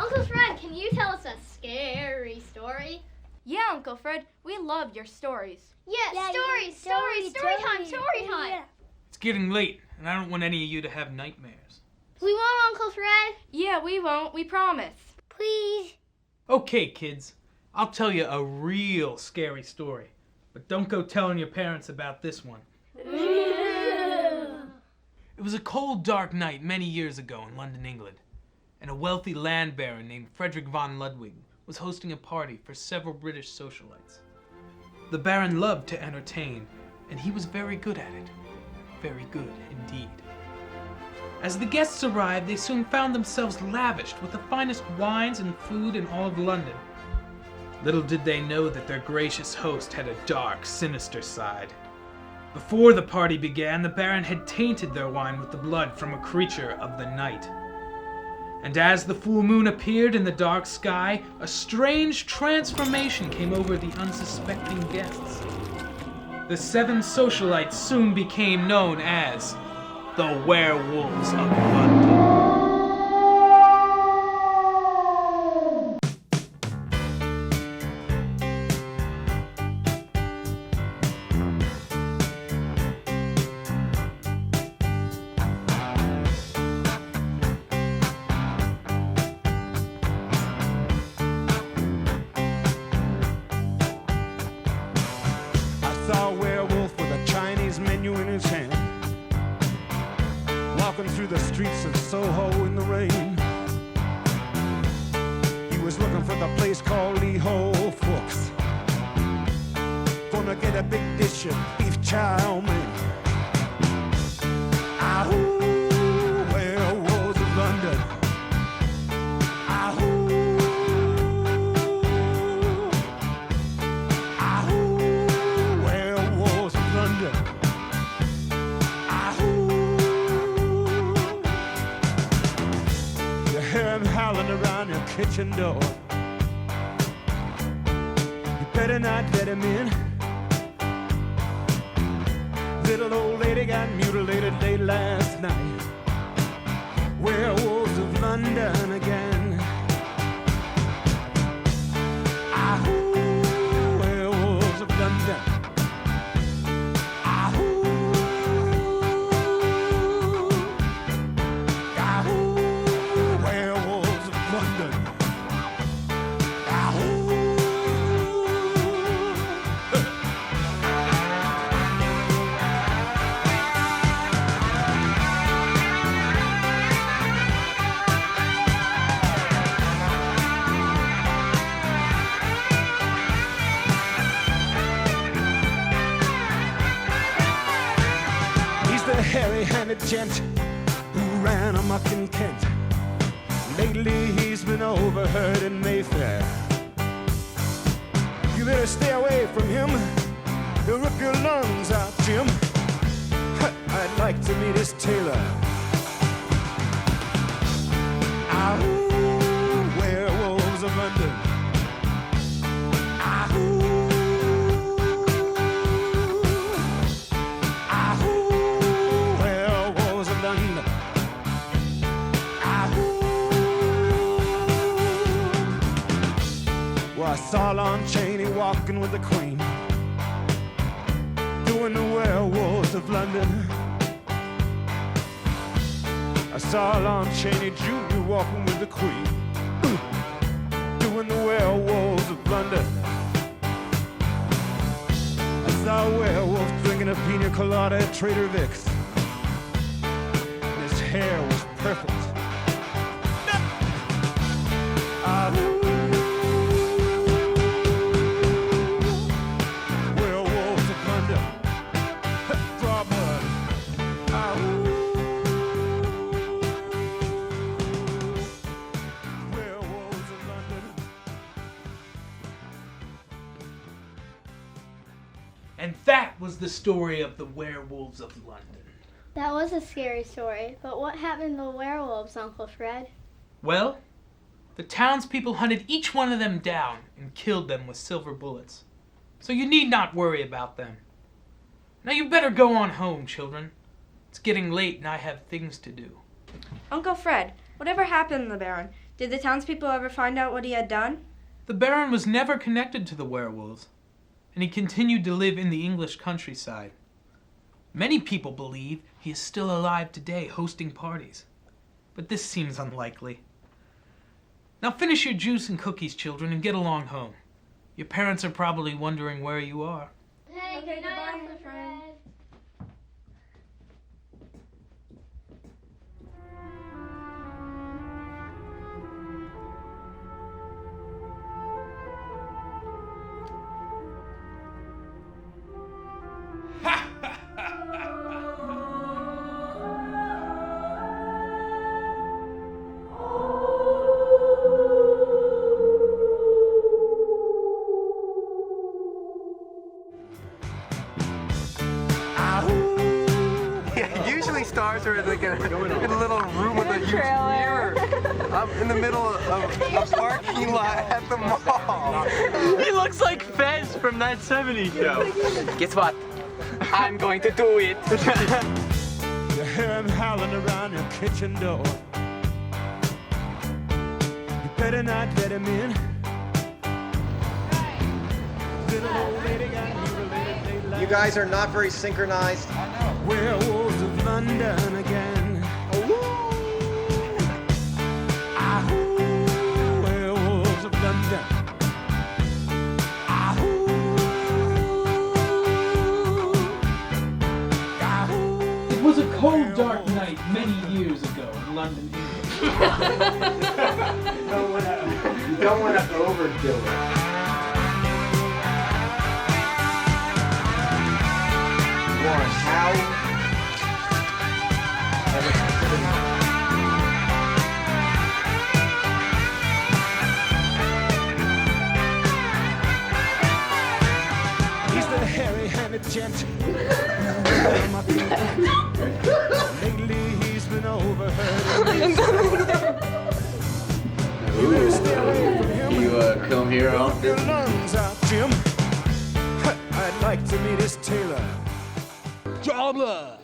Uncle Fred, can you tell us a scary story? Yeah, Uncle Fred, we love your stories. Yeah, story time. Yeah. It's getting late, and I don't want any of you to have nightmares. We won't, Uncle Fred. Yeah, we won't, we promise. Please. Okay, kids, I'll tell you a real scary story, but don't go telling your parents about this one. It was a cold, dark night many years ago in London, England, and a wealthy land baron named Frederick von Ludwig was hosting a party for several British socialites. The baron loved to entertain, and he was very good at it. Very good indeed. As the guests arrived, they soon found themselves lavished with the finest wines and food in all of London. Little did they know that their gracious host had a dark, sinister side. Before the party began, the baron had tainted their wine with the blood from a creature of the night. And as the full moon appeared in the dark sky, a strange transformation came over the unsuspecting guests. The 7 socialites soon became known as the Werewolves of London. Saw a werewolf with a Chinese menu in his hand, walking through the streets of Soho in the rain. He was looking for the place called Lee Ho Fooks, gonna get a big dish of beef chow mein. Ahoo, werewolves of London. Ahoo. Howling around your kitchen door. You better not let him in. Little old lady got mutilated late last night. Werewolves of London again. Ahoo, werewolves of London. Hairy-handed gent who ran amok in Kent. Lately he's been overheard in Mayfair. You better stay away from him. He'll rip your lungs out, Jim. I'd like to meet his tailor. Ahoo, werewolves of London. Ahoo. I saw Lon Chaney walking with the Queen, doing the Werewolves of London. I saw Lon Chaney Jr. walking with the Queen, doing the Werewolves of London. I saw a werewolf drinking a pina colada at Trader Vic's, and his hair was perfect. And that was the story of the Werewolves of London. That was a scary story, but what happened to the werewolves, Uncle Fred? Well, the townspeople hunted each one of them down and killed them with silver bullets. So you need not worry about them. Now you better go on home, children. It's getting late and I have things to do. Uncle Fred, whatever happened to the Baron? Did the townspeople ever find out what he had done? The Baron was never connected to the werewolves, and he continued to live in the English countryside. Many people believe he is still alive today, hosting parties. But this seems unlikely. Now finish your juice and cookies, children, and get along home. Your parents are probably wondering where you are. Hey, good night, Uncle Fred. Usually stars are like in a little room with a huge mirror. I'm in the middle of a parking lot at the mall. He looks like Fez from that 70s show. Guess what? I'm going to do it. You hear him howling around your kitchen door. You better not let him in. Little old lady got mutilated, they You guys are not very synchronized. Werewolves of London again. Ahoo, werewolves of London. Ahoo, ahoo. It was a cold, dark night many years ago in London, England. You don't want to overdo it. Warren, how? He's the hairy-handed gent. Lately he's been overheard. You better stay away from him. You come here often? Your lungs out, Jim. I'd like to meet his tailor. Jobber.